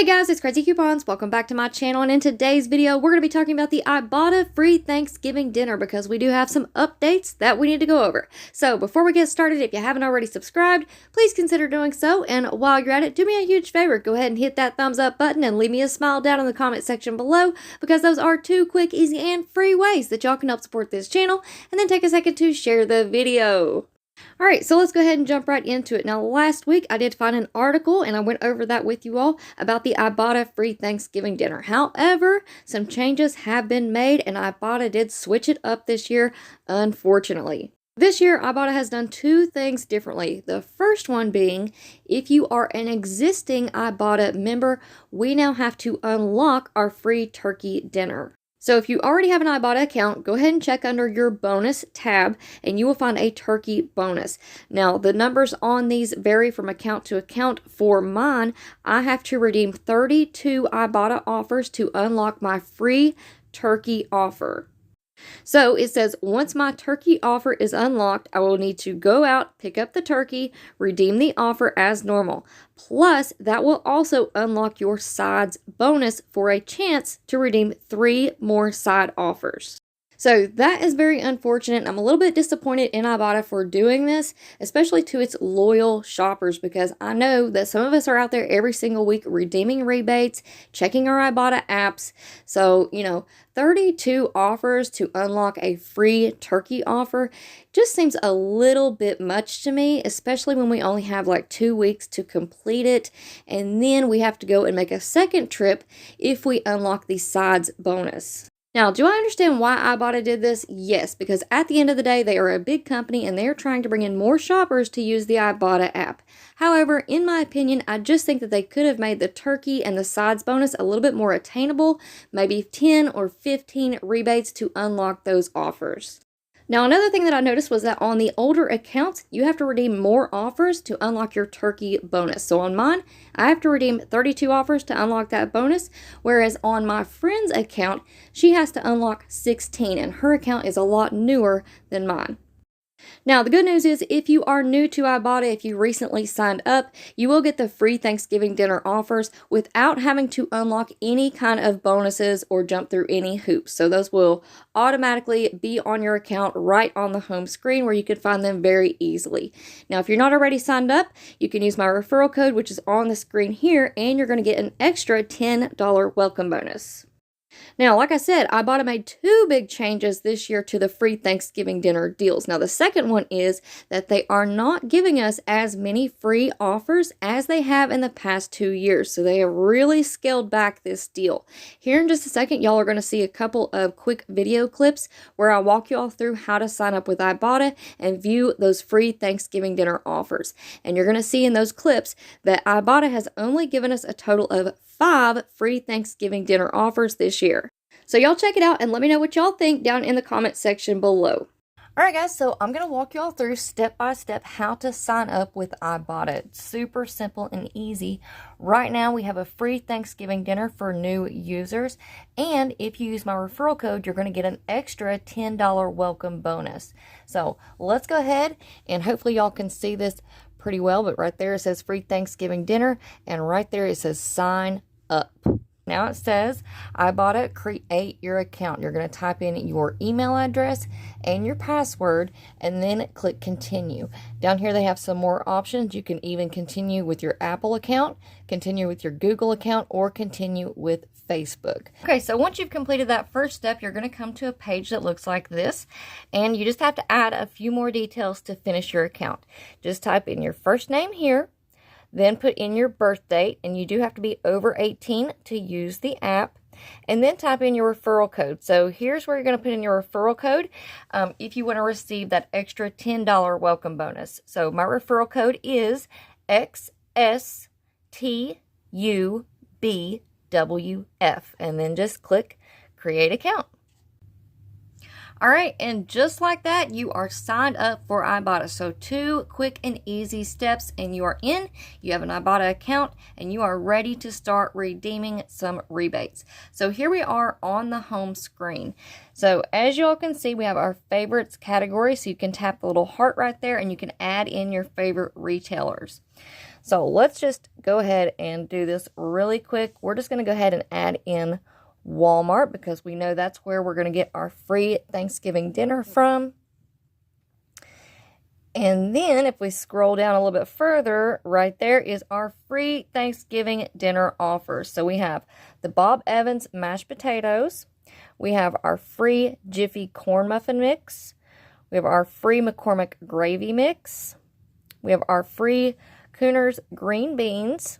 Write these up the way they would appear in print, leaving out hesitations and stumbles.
Hey guys, it's Craz-E Coupons. Welcome back to my channel, and in today's video, we're going to be talking about the Ibotta free Thanksgiving dinner because we do have some updates that we need to go over. So before we get started, if you haven't already subscribed, please consider doing so, and while you're at it, do me a huge favor. Go ahead and hit that thumbs up button and leave me a smile down in the comment section below because those are two quick, easy, and free ways that y'all can help support this channel, and then take a second to share the video. Alright, so let's go ahead and jump right into it. Now, last week I did find an article and I went over that with you all about the Ibotta free Thanksgiving dinner. However, some changes have been made and Ibotta did switch it up this year, unfortunately. This year, Ibotta has done two things differently. The first one being, if you are an existing Ibotta member, we now have to unlock our free turkey dinner. So if you already have an Ibotta account, go ahead and check under your bonus tab and you will find a turkey bonus. Now, the numbers on these vary from account to account. For mine, I have to redeem 32 Ibotta offers to unlock my free turkey offer. So it says, once my turkey offer is unlocked, I will need to go out, pick up the turkey, redeem the offer as normal. Plus, that will also unlock your sides bonus for a chance to redeem 3 more side offers. So that is very unfortunate. I'm a little bit disappointed in Ibotta for doing this, especially to its loyal shoppers, because I know that some of us are out there every single week redeeming rebates, checking our Ibotta apps. So, 32 offers to unlock a free turkey offer just seems a little bit much to me, especially when we only have like 2 weeks to complete it. And then we have to go and make a second trip if we unlock the sides bonus. Now, do I understand why Ibotta did this? Yes, because at the end of the day, they are a big company and they're trying to bring in more shoppers to use the Ibotta app. However, in my opinion, I just think that they could have made the turkey and the sides bonus a little bit more attainable, maybe 10 or 15 rebates to unlock those offers. Now, another thing that I noticed was that on the older accounts, you have to redeem more offers to unlock your turkey bonus. So on mine, I have to redeem 32 offers to unlock that bonus, whereas on my friend's account, she has to unlock 16, and her account is a lot newer than mine. Now, the good news is if you are new to Ibotta, if you recently signed up, you will get the free Thanksgiving dinner offers without having to unlock any kind of bonuses or jump through any hoops. So those will automatically be on your account right on the home screen where you can find them very easily. Now, if you're not already signed up, you can use my referral code, which is on the screen here, and you're going to get an extra $10 welcome bonus. Now, like I said, Ibotta made 2 big changes this year to the free Thanksgiving dinner deals. Now, the second one is that they are not giving us as many free offers as they have in the past 2 years. So they have really scaled back this deal. Here in just a second, y'all are going to see a couple of quick video clips where I walk you all through how to sign up with Ibotta and view those free Thanksgiving dinner offers. And you're going to see in those clips that Ibotta has only given us a total of 5 free Thanksgiving dinner offers this year. So y'all check it out and let me know what y'all think down in the comment section below. Alright guys, so I'm going to walk y'all through step by step how to sign up with Ibotta. It's super simple and easy. Right now we have a free Thanksgiving dinner for new users, and if you use my referral code, you're going to get an extra $10 welcome bonus. So let's go ahead and hopefully y'all can see this pretty well, but right there it says free Thanksgiving dinner, and right there it says sign up. Now it says Ibotta, create your account. You're going to type in your email address and your password and then click continue. Down here they have some more options. You can even continue with your Apple account, continue with your Google account, or continue with Facebook. Okay, so once you've completed that first step, you're going to come to a page that looks like this, and you just have to add a few more details to finish your account. Just type in your first name here, then put in your birth date, and you do have to be over 18 to use the app, and then type in your referral code. So here's where you're going to put in your referral code if you want to receive that extra $10 welcome bonus. So my referral code is XSTUBWF, and then just click create account. Alright, and just like that, you are signed up for Ibotta. So 2 quick and easy steps and you are in. You have an Ibotta account and you are ready to start redeeming some rebates. So here we are on the home screen. So as you all can see, we have our favorites category. So you can tap the little heart right there and you can add in your favorite retailers. So let's just go ahead and do this really quick. We're just going to go ahead and add in Walmart because we know that's where we're going to get our free Thanksgiving dinner from. And then if we scroll down a little bit further, right there is our free Thanksgiving dinner offers. So we have the Bob Evans mashed potatoes. We have our free Jiffy corn muffin mix. We have our free McCormick gravy mix. We have our free Cooner's green beans.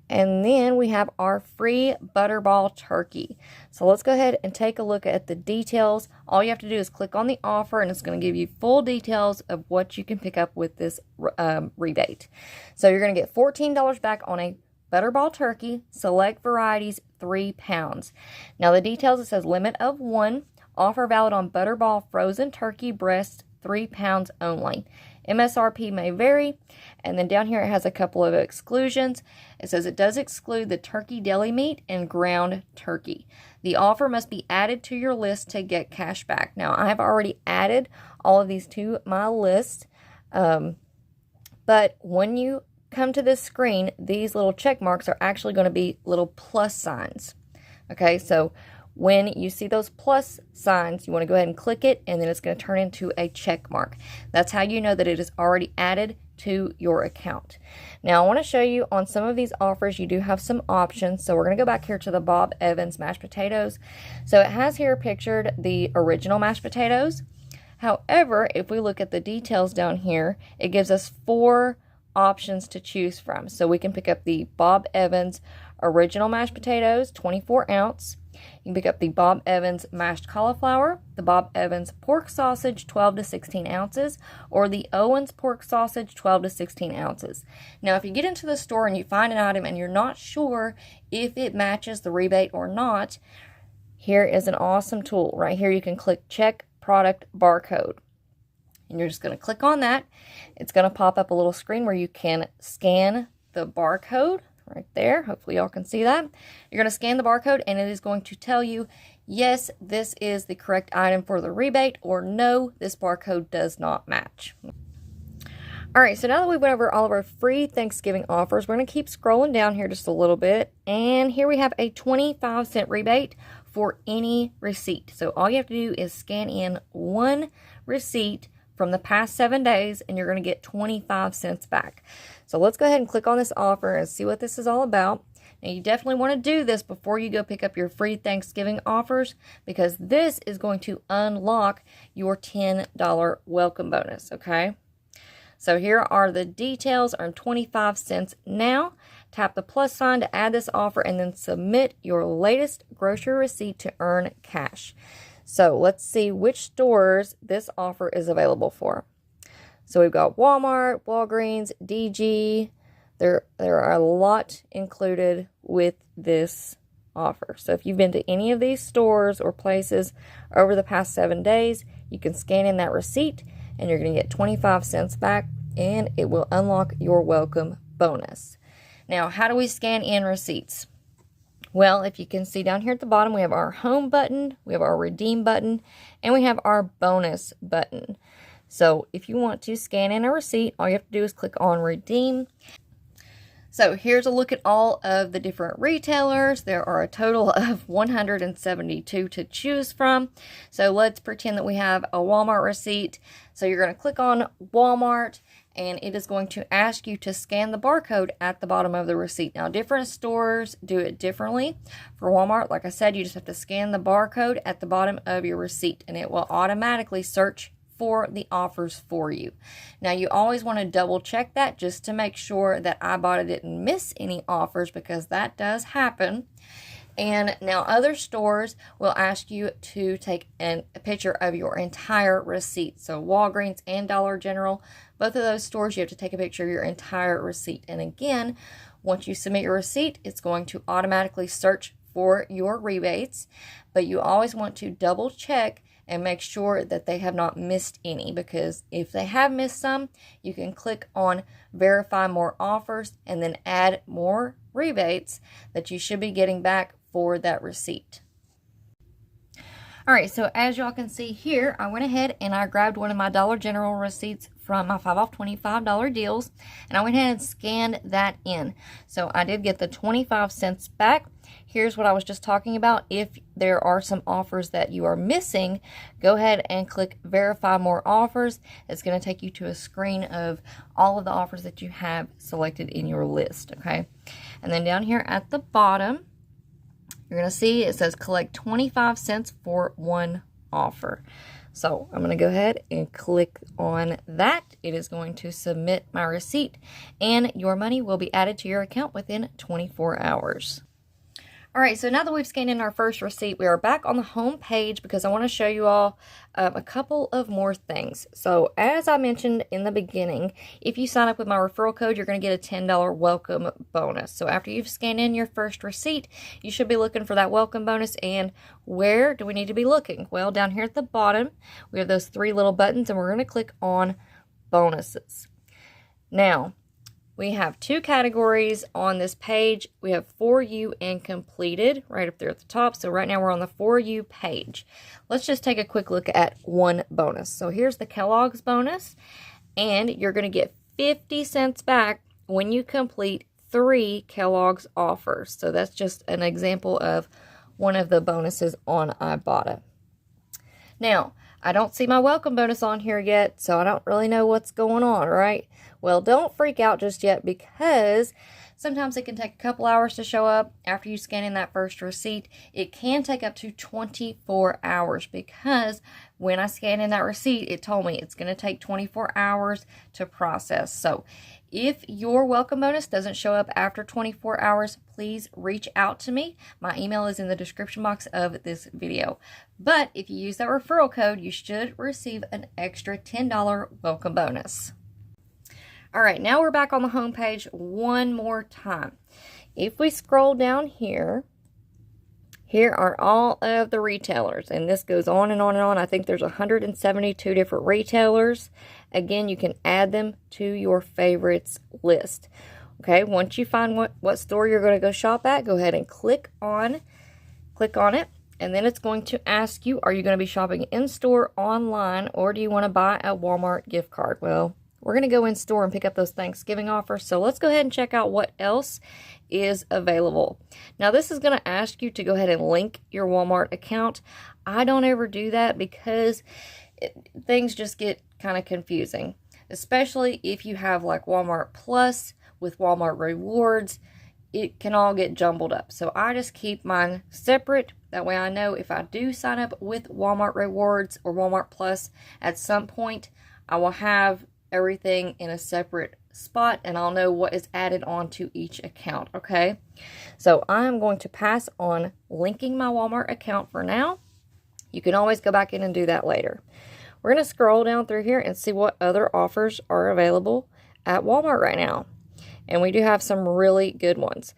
And then we have our free Butterball turkey. So let's go ahead and take a look at the details. All you have to do is click on the offer and it's going to give you full details of what you can pick up with this rebate. So you're going to get $14 back on a Butterball turkey, select varieties, 3 pounds. Now the details, it says limit of 1, offer valid on Butterball frozen turkey breast, 3 pounds only. MSRP may vary. And then down here it has a couple of exclusions. It says it does exclude the turkey deli meat and ground turkey. The offer must be added to your list to get cash back. Now I have already added all of these to my list. But when you come to this screen, these little check marks are actually going to be little plus signs. Okay, so when you see those plus signs, you want to go ahead and click it, and then it's going to turn into a check mark. That's how you know that it is already added to your account. Now, I want to show you on some of these offers, you do have some options. So we're going to go back here to the Bob Evans mashed potatoes. So it has here pictured the original mashed potatoes. However, if we look at the details down here, it gives us 4 options to choose from. So we can pick up the Bob Evans original mashed potatoes, 24 ounce. You can pick up the Bob Evans mashed cauliflower, the Bob Evans pork sausage, 12 to 16 ounces, or the Owens pork sausage, 12 to 16 ounces. Now, if you get into the store and you find an item and you're not sure if it matches the rebate or not, here is an awesome tool. Right here, you can click check product barcode. And you're just going to click on that. It's going to pop up a little screen where you can scan the barcode right there. Hopefully y'all can see that. You're going to scan the barcode and it is going to tell you, yes, this is the correct item for the rebate, or no, this barcode does not match. All right, so now that we went over all of our free Thanksgiving offers, we're going to keep scrolling down here just a little bit. And here we have a 25-cent rebate for any receipt. So all you have to do is scan in one receipt from the past 7 days, and you're going to get 25 cents back. So let's go ahead and click on this offer and see what this is all about. Now, you definitely want to do this before you go pick up your free Thanksgiving offers, because this is going to unlock your $10 welcome bonus, okay? So here are the details. Earn 25 cents now. Tap the plus sign to add this offer, and then submit your latest grocery receipt to earn cash. So let's see which stores this offer is available for. So we've got Walmart, Walgreens, DG. There are a lot included with this offer. So if you've been to any of these stores or places over the past 7 days, you can scan in that receipt and you're going to get 25 cents back, and it will unlock your welcome bonus. Now, how do we scan in receipts? Well, if you can see down here at the bottom, we have our home button, we have our redeem button, and we have our bonus button. So if you want to scan in a receipt, all you have to do is click on redeem. So here's a look at all of the different retailers. There are a total of 172 to choose from. So let's pretend that we have a Walmart receipt. So you're going to click on Walmart, and it is going to ask you to scan the barcode at the bottom of the receipt. Now, different stores do it differently. For Walmart, like I said, you just have to scan the barcode at the bottom of your receipt, and it will automatically search for the offers for you. Now, you always want to double check that just to make sure that Ibotta didn't miss any offers, because that does happen. And now other stores will ask you to take a picture of your entire receipt. So Walgreens and Dollar General, both of those stores, you have to take a picture of your entire receipt. And again, once you submit your receipt, it's going to automatically search for your rebates. But you always want to double check and make sure that they have not missed any, because if they have missed some, you can click on verify more offers and then add more rebates that you should be getting back for that receipt. All right, so as y'all can see here, I went ahead and I grabbed one of my Dollar General receipts from my 5 off $25 deals, and I went ahead and scanned that in. So I did get the 25 cents back. Here's what I was just talking about. If there are some offers that you are missing, go ahead and click Verify More Offers. It's going to take you to a screen of all of the offers that you have selected in your list, okay? And then down here at the bottom, you're going to see it says collect 25 cents for one offer. So I'm going to go ahead and click on that. It is going to submit my receipt, and your money will be added to your account within 24 hours. All right, so now that we've scanned in our first receipt, we are back on the home page because I want to show you all a couple of more things. So as I mentioned in the beginning, if you sign up with my referral code, you're going to get a $10 welcome bonus. So after you've scanned in your first receipt, you should be looking for that welcome bonus. And where do we need to be looking? Well, down here at the bottom, we have those 3 little buttons, and we're going to click on bonuses. Now, we have 2 categories on this page. We have For You and Completed right up there at the top. So right now we're on the For You page. Let's just take a quick look at one bonus. So here's the Kellogg's bonus, and you're going to get 50 cents back when you complete 3 Kellogg's offers. So that's just an example of one of the bonuses on Ibotta. Now, I don't see my welcome bonus on here yet, so I don't really know what's going on, right? Well, don't freak out just yet, because sometimes it can take a couple hours to show up after you scan in that first receipt. It can take up to 24 hours because when I scanned in that receipt, it told me it's going to take 24 hours to process. So if your welcome bonus doesn't show up after 24 hours, please reach out to me. My email is in the description box of this video. But if you use that referral code, you should receive an extra $10 welcome bonus. All right, now we're back on the home page one more time. If we scroll down here, here are all of the retailers, and this goes on and on and on. I think there's 172 different retailers. Again, you can add them to your favorites list. Okay, once you find what store you're going to go shop at, go ahead and click on it, and then it's going to ask you, are you going to be shopping in-store, online, or do you want to buy a Walmart gift card? Well, we're going to go in store and pick up those Thanksgiving offers. So let's go ahead and check out what else is available. Now, this is going to ask you to go ahead and link your Walmart account. I don't ever do that because things just get kind of confusing, especially if you have like Walmart Plus with Walmart Rewards. It can all get jumbled up. So I just keep mine separate. That way I know if I do sign up with Walmart Rewards or Walmart Plus, at some point I will have everything in a separate spot, and I'll know what is added onto each account, okay? So I'm going to pass on linking my Walmart account for now. You can always go back in and do that later. We're going to scroll down through here and see what other offers are available at Walmart right now. And we do have some really good ones.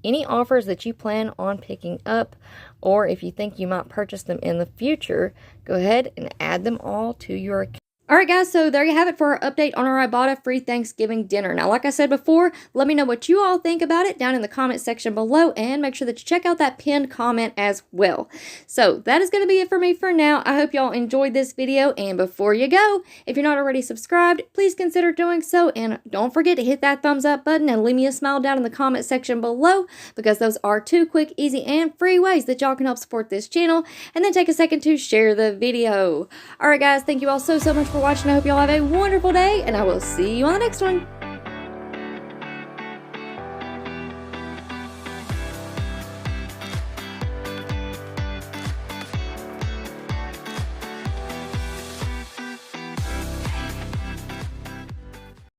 Any offers that you plan on picking up, or if you think you might purchase them in the future, go ahead and add them all to your account. Alright guys, so there you have it for our update on our Ibotta free Thanksgiving dinner. Now, like I said before, let me know what you all think about it down in the comment section below, and make sure that you check out that pinned comment as well. So that is going to be it for me for now. I hope y'all enjoyed this video, and before you go, if you're not already subscribed, please consider doing so, and don't forget to hit that thumbs up button and leave me a smile down in the comment section below, because those are 2 quick, easy, and free ways that y'all can help support this channel, and then take a second to share the video. Alright guys, thank you all so much for watching. I hope y'all have a wonderful day, and I will see you on the next one.